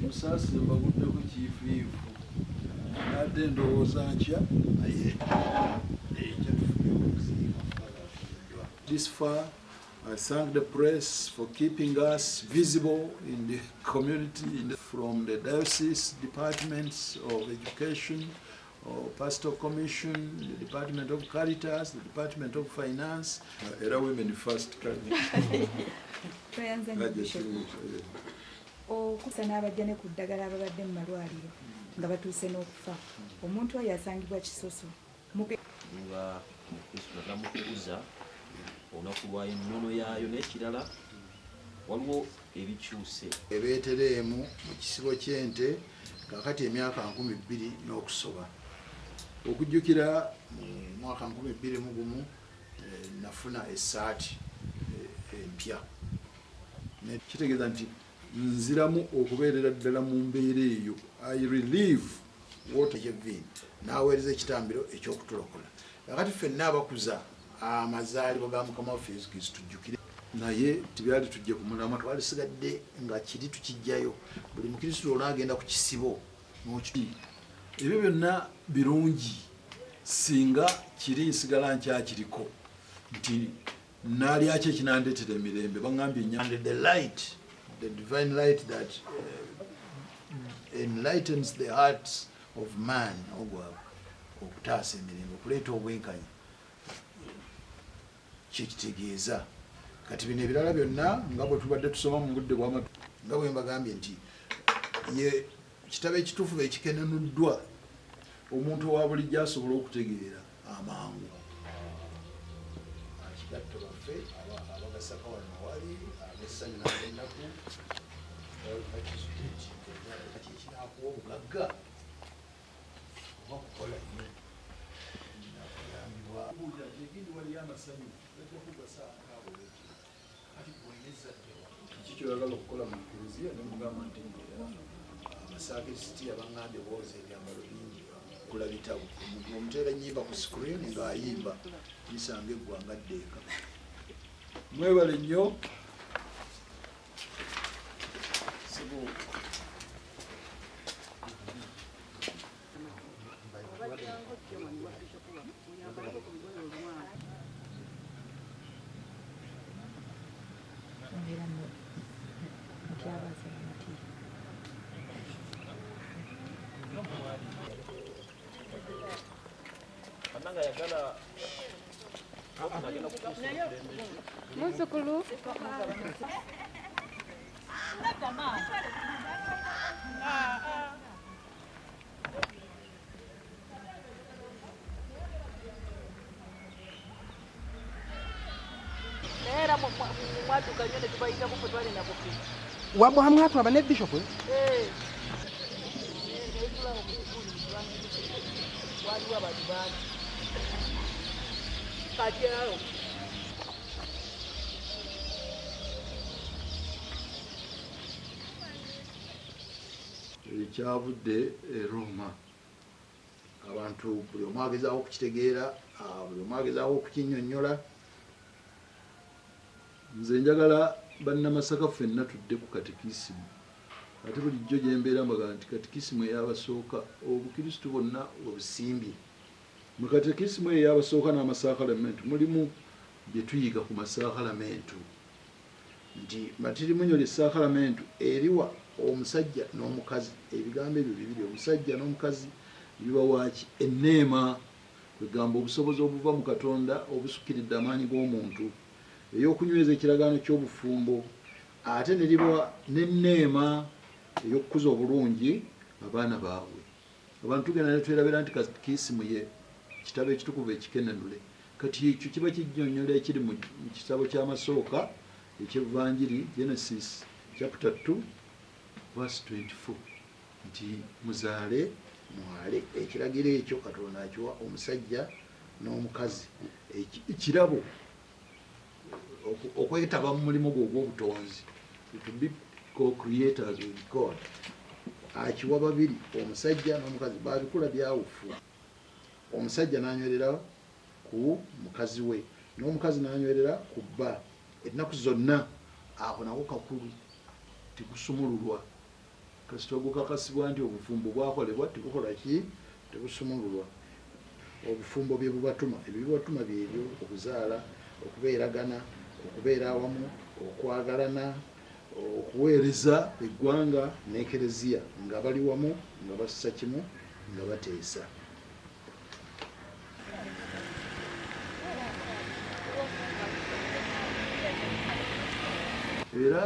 Musaasi mbaguddeko kiifiivu nadde ndowooza ntya naye this far. I thank the press for keeping us visible in the community, from the diocese departments of education, or pastoral commission, the department of Caritas, the department of finance, era women first. Okusana abajjane ku ddagala ababadde mu malwaliro nga batuuse n'okufa. Omuntu oyo asangibwa Kisoso. Nga Kristo nagamukuza olunaku lwa ennono yaayo n'ekirala waliwo ebikyuse. Ebeetereemu mu kisibo ky'ente kakati emyaka 20 n'okusoba. Okujjukira mu mwaka 2021 nafuna essaati empya. Kitegeeza nti nziramu okubeerera ddala mu mbeera eyo. I relieve what I have been. N'aweereza ekitambiro eky'okutulokola. Kakati ffenna abakuza amazaalibwa ga Mukama waffe Yesu Kristo tujjukire. Naye tibyali tujje ku mulamwa, twalisigadde nga kiri tukijjayo. Buli Mukristo onaagenda ku kisibo n'okiti. Ebyo byonna birungi singa kiri nsigala nkyakiriko nti naalyaki ekinandeetera emirembe. Baŋŋambye ennyanja, the light, the divine light that enlightens the hearts of man, Obwa, okutaasa emirembe, okuleeta obwenkanya, kyekitegeeza. Kati bino ebirala byonna nga bwe tubadde tusoma mu budde bw'amatu, nga bwe mbagambye nti ye kitabo ekituufu ekikenenuddwa omuntu owa bulijjo asobola okutegeera amangu. Akigatto baffe abagasaka wano wali ab'essanyu n'ab'ennaku kikinakuwa obugagga oba kukola nnyo nakuyambibwa egindi waliyo amasanyu ekokugasa akaabo kati kuwenyezaddewa kiki kyoyagala okukola mu eklezia nemugamba nti amasakrisiti abaŋŋambye booza ebyambalo bingi kula bitabo omuteera ennyimba ku screen ng'ayimba bisanga eggwanga ddeeka. Mwebale nnyo. Muzzukulu wabwa mwatwaba ne bishop Ekyavudde e Roma, abantu buli omu agezaawo okukitegeera, buli omu agezaawo okukinnyonnyola. Nze njagala bannamasaka ffenna tudde ku katekisimu. Ate bulijjo gye mbeera mbaga nti katekisimu ey'abasooka obukristu bwonna obusimbye. Mu katekisimu ey'abasooka n'amasakalamentu mulimu bye tuyiga ku masakalamentu nti matirimunyo ly'essakalamentu eriwa omusajja n'omukazi. Ebigambo ebyo bibiri, omusajja n'omukazi, bibawaaki enneema, kwegamba obusobozi obuva mu Katonda obusukkiridde amaanyi g'omuntu ey'okunyweza ekiragaano ky'obufumbo, ate ne libawa n'enneema ey'okukuza obulungi abaana baabwe. Abantu tugenda ne twerabira nti katekisimu ye kitabo ekitukuvu ekikenenule. Kati ekyo kiba kijjonnyola ekiri mu kitabo ky'amasooka eky'Evangiri, Genesis chapter 2 verse 24, nti muzaale mwale. Ekiragiro ekyo Katonda akiwa omusajja n'omukazi, ekirabo okwetaba mu mulimu gwe ogw'obutonzi, to be co-creators with God. Akiwa babiri, omusajja n'omukazi, babikula byawufu. Omusajja n'anywerera ku mukazi we, n'omukazi n'anywerera ku bba. Ennaku zonna ako nako kakulu tikusumululwa. kasita gukakasibwa nti obufumbo bwakolebwa tebukola ki tebusumululwa. Obufumbo bye bubatuma, ebyo bibatuma byebyo: okuzaala, okubeeragana, okubeera awamu, okwagalana, okuweereza eggwanga n'ekereziya nga bali wamu, nga bassa kimu, nga bateesa. Era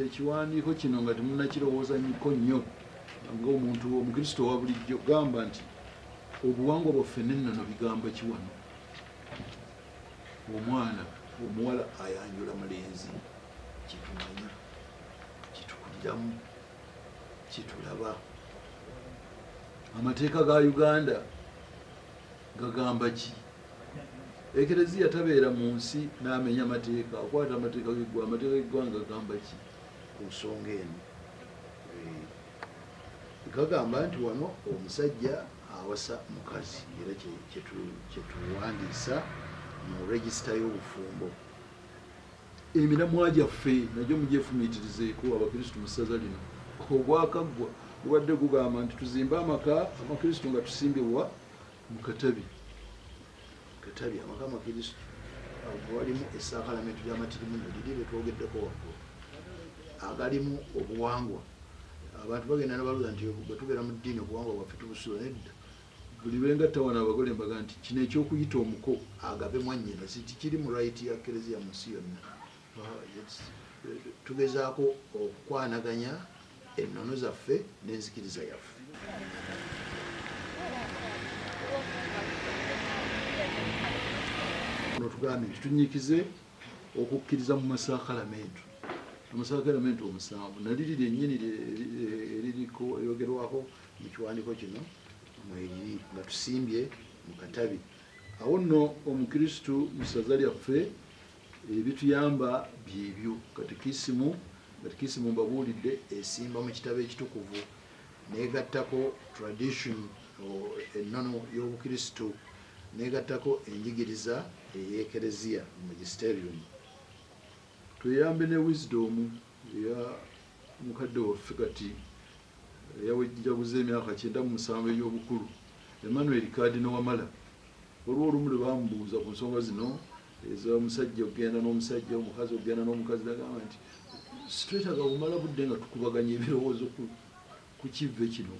ekiwandiiko kino nga temunnakirowoozanyiko nnyo ng'omuntu omukristo owa bulijjo, gamba nti obuwangwa bwaffe n'ennono bigamba ki wano? Omwana omuwala ayanjula mulenzi, kitumanyi, kitukuliramu, kitulaba. Amateeka ga Uganda gagamba ki? Ekereziya tabeera mu nsi n'amenya amateeka, akwata amateeka g'eggwanga gagamba ki ku nsonga eno? Gagamba nti wano omusajja awasa mukazi, era kyetuwandiisa mu regisita y'obufumbo. Emiramwa gyaffe nagyo mugyefumiitirizeeko abakristu mu ssaza lino. Obwakaggwa bubadde gugamba nti tuzimbe amaka amakristu nga tusimbibwa mu katabi. Katabi amaka amakristu walimu essaakalamento ly'amatirimuno liri betwogeddeko waggulu, agalimu obuwangwa. Abantu bagenda nabaluza nti bwe tubeera mu ddiini obuwangwa bwaffe tubusula. Nedda, buli bengatta wano abagole mbaga nti kino ekyokuyita omuko agabe mwannyina tikiri mu right ya kereziya mu nsi yonna. Tugezaako okukwanaganya ennono zaffe n'enzikiriza yaffe. No tugambye nti tunyikize okukkiriza mu masaakalamento. Amasaakalamento omusanvu naliri lyennyini eririko eryogerwako mu kiwandiiko kino mweri nga tusimbye mu katabi. Awo nno omukristu mu ssaza lyaffe ebituyamba byebyo. Katekisimu mbabuulidde esimba mu kitabo ekitukuvu n'egattako tradition ennono y'obukristu, n'egattako enjigiriza ey'ekereziya magisterium. Tuyambe ne wisdom eya mukadde waffe kati eyajaguza emyaka 97 ey'obukulu, Emmanuel Kadino Wamala. Olwo olumu lwe bamubuuza ku nsonga zino ez'omusajja okugenda n'omusajja, omukazi okugenda n'omukazi, nagamba nti situetaaga bumala budde nga tukubaganya ebirowoozo ku kive kino.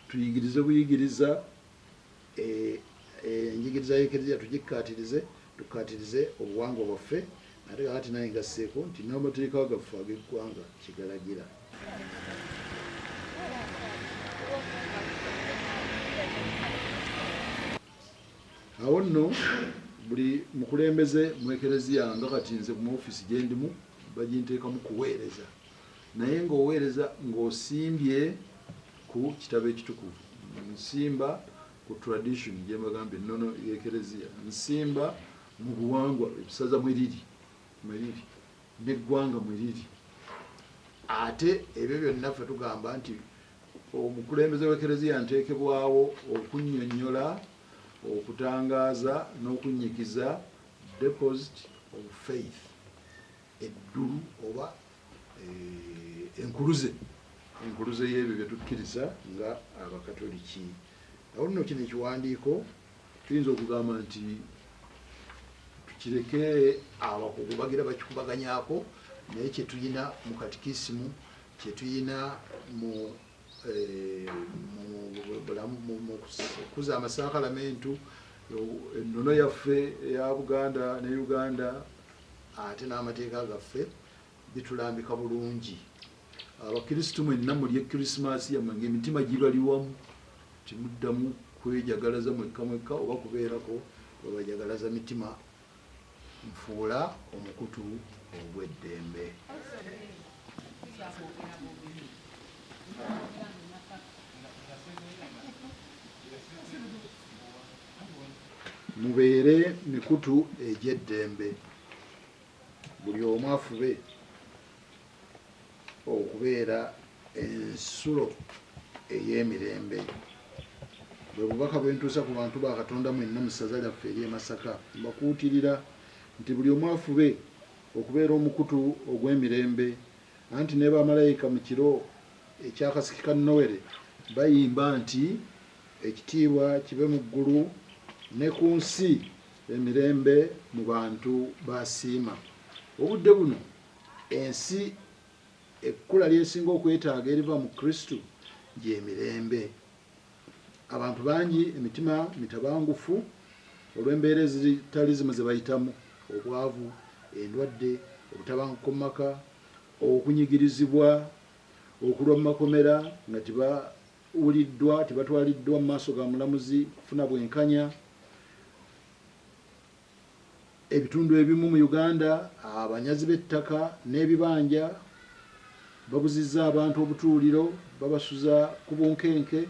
Tuyigirize buyigiriza, enjigiriza y'ekereziya tugikkaatirize, tukkaatirize obuwangwa bwaffe, ate kakati naye ngasseeko nti n'amateeka gaffe ag'eggwanga kigalagira. Awo nno buli mukulembeze mu ekereziya nga kati nze mu ofiisi gye ndimu baginteekamu kuweereza, naye ng'oweereza ng'osimbye ku kitabo ekitukuvu. Nsimba ku tradition gye mbagambye ennono y'ekereziya, nsimba mu buwangwa ebisaza mwe riri n'eggwanga mwe riri. Ate ebyo byonna ffe tugamba nti omukulembeze w'ekereziya nteekebwawo okunnyonnyola, okutangaaza n'okunyikiza deposit of faith, eddulu oba enkuluze y'ebyo bye tukkiriza nga abakatoliki. Awo nno kino ekiwandiiko tuyinza okugamba nti tukireke abakugu bagira bakikubaganyaako, naye kyetuyina mu katikisimu, kyetuyina mu kukuza amasaakalamento, ennono yaffe eya Buganda ne Uganda, ate n'amateeka gaffe bitulambika bulungi. Abakristu mwenna mulye Krismasi yammwe ng'emitima gibali wamu, timuddamu kwejagalaza mwekka mwekka oba kubeerako babajagalaza mitima. Nfuula omukutu ogw'eddembe. Mubeere mikutu egy'eddembe, buli omu afube okubeera ensulo ey'emirembe. Bwe bubaka bwe ntuusa ku bantu ba Katonda mwenna mu ssaza lyaffe ery'e Masaka, mbakuutirira nti buli omu afube okubeera omukutu ogw'emirembe, anti ne bamalayika mu kiro ekyakasiki ka Nowere bayimba nti ekitiibwa kibe mu ggulu ne ku nsi emirembe mu bantu basiima. Obudde buno ensi ekkula lyesinga okwetaaga eriva mu Kristo gy'emirembe. Abantu bangi emitima mitabangufu olw'embeera ezitali zimu ze bayitamu: obwavu, endwadde, obutabanguko mu maka, okunyigirizibwa, okulwa mu makomera nga tibatwaliddwa mu maaso ga mulamuzi kufuna bwenkanya. Ebitundu ebimu mu Uganda abanyazi b'ettaka n'ebibanja babuzizza abantu obutuuliro, babasuza ku bunkenke.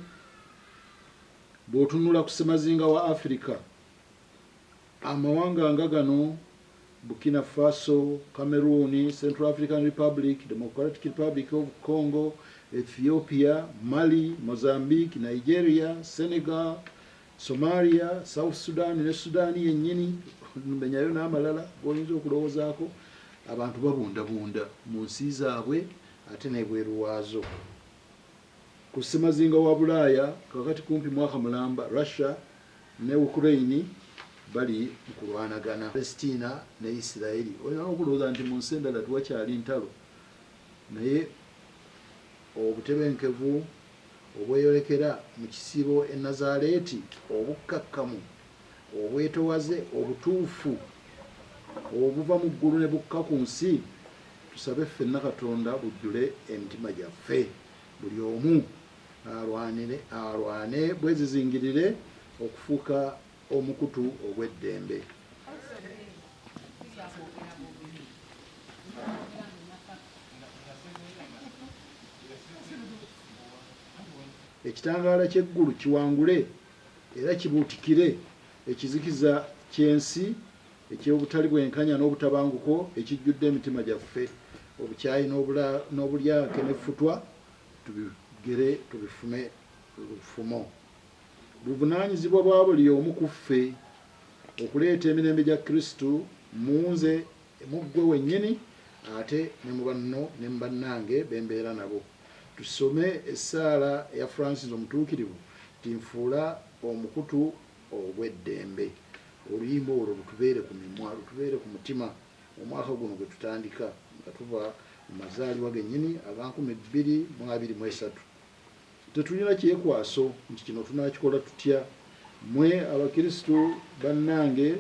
Bw'otunula ku ssemazinga wa Africa, amawanga nga gano Burkina Faso, Cameroon, Central African Republic, Democratic Republic of Congo, Ethiopia, Mali, Mozambique, Nigeria, Senegal, Somalia, South Sudan ne Sudaani yennyini, menyayo n'amalala g'oyinza okulowoozaako, abantu babundabunda mu nsi zaabwe ate n'ebweru waazo. Ku ssemazinga wa Bulaaya kakati kumpi mwaka mulamba, Russia ne Ukraine bali mu kulwanagana, Palestina ne Isiraeli. Olina okulowooza nti mu nsi endala tewakyali ntalo, naye obutebenkevu obweyolekera mu kisibo e Nazaaleeti, obukkakkamu, obwetowaze, obutuufu obuva mu ggulu ne bukka ku nsi, tusabe ffenna Katonda bujjule emitima gyaffe, buli omu alwane bwezizingirire okufuuka omukutu ogw'eddembe. Ekitangaala ky'eggulu kiwangule era kibuutikire ekizikiza ky'ensi eky'obutali bwenkanya n'obutabanguko ekijjudde emitima gyaffe. Obukyayi n'obulyake n'effutwa tubigere tubifume lufumo. Buvunaanyizibwa bwa buli omu ku ffe okuleeta emirembe gya Kristo mu nze, mu ggwe wennyini, ate ne mu banno ne mu bannange bembeera nabo. Tusome essaala ya Francis omutuukirivu ti nfuula omukutu ogw'eddembe. Oluyimba olwo lutubeere ku mimwa, lutubeere ku mutima omwaka guno gwe tutandika nga tuva mu mazaalibwa gennyini aga 2023. Tetulina kyekwaso nti kino tunaakikola tutya. Mmwe Abakristo bannange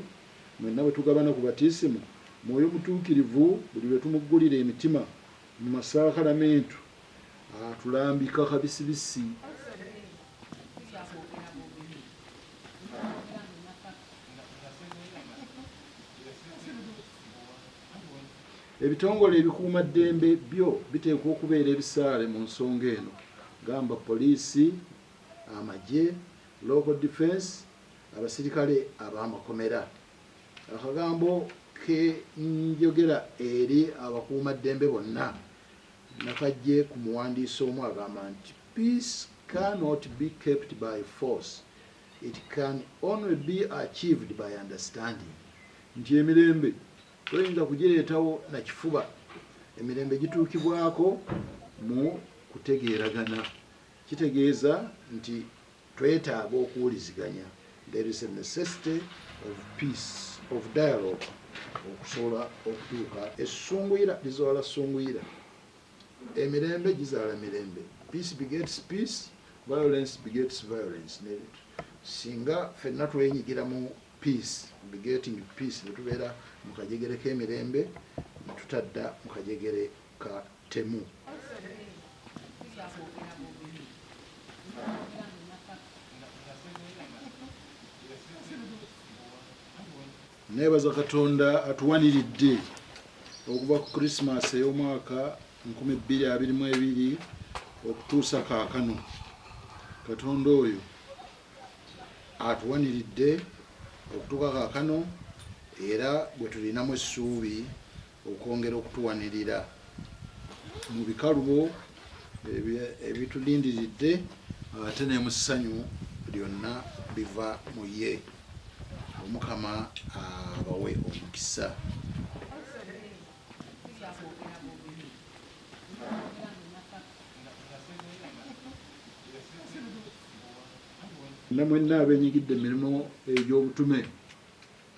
mwenna bwe tugabana ku batiisimu, Mwoyo Mutuukirivu buli lwe tumuggulira emitima mu masaakalamentu atulambika kabisibisi. Ebitongole ebikuumaddembe byo biteekwa okubeera ebisaale mu nsonga eno, gamba poliisi, amagye, local defense, abasirikale ab'amakomera. Akagambo ke njogera eri abakuumaddembe bonna nakajje ku muwandiisi omu agamba nti peace cannot be kept by force, it can only be achieved by understanding. Nti emirembe toyinza kugireetawo na kifuba, emirembe gituukibwako mu kutegeeragana. Kitegeeza nti twetaaga okuwuliziganya. There is a necessity of peace, of dialogue, okusobola okutuuka. Essunguyira lizaala ssunguyira, emirembe gizaala mirembe. Peace begets peace, violence begets violence. Singa ffenna twenyigira mu peace, begetting peace, ne tubeera mu kajegere k'emirembe, ne tutadda mu kajegere ka temu. Neebaza Katonda atuwaniridde okuva ku Christmas ey'omwaka 2022 okutuusa kaakano. Katonda oyo atuwaniridde okutuuka kaakano, era bwe tulinamu essuubi okwongera okutuwanirira mu bikalubo ebitulindiridde, ate ne mu ssanyu lyonna biva mu ye. Omukama abawe omukisa. mwenna mwenna abenyigidde emirimu egy'obutume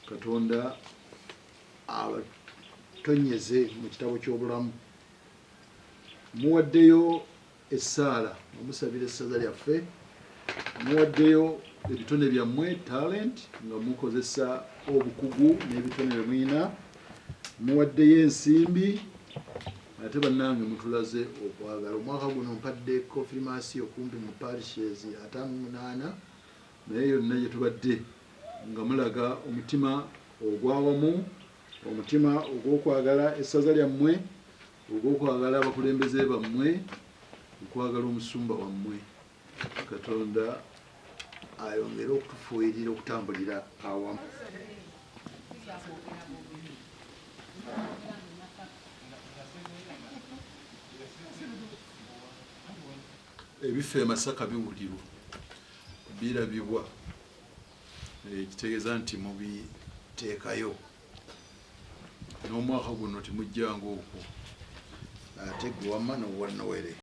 Katonda abatonyeze mu kitabo ky'obulamu. Muwaddeyo essaala omusabira essaza lyaffe, muwaddeyo ebitone byammwe talent nga mukozesa obukugu n'ebitone bye mulina, muwaddeyo ensimbi ate bannange mutulaze okwagala. Omwaka guno mpadde confirmation okumpi mu parishes 58 naye yonna gye tubadde nga mulaga omutima ogwawamu, omutima ogw'okwagala essaza lyammwe, ogw'okwagala abakulembeze bammwe, okwagala omusumba wammwe. Katonda ayongere okutufuuyirira okutambulira awamu. Ebifo e Masaka biwulirwa, birabibwa, kitegeeza nti mubiteekayo. N'omwaka guno temujjanga okwo ate gwe wamma n'owa Nowere.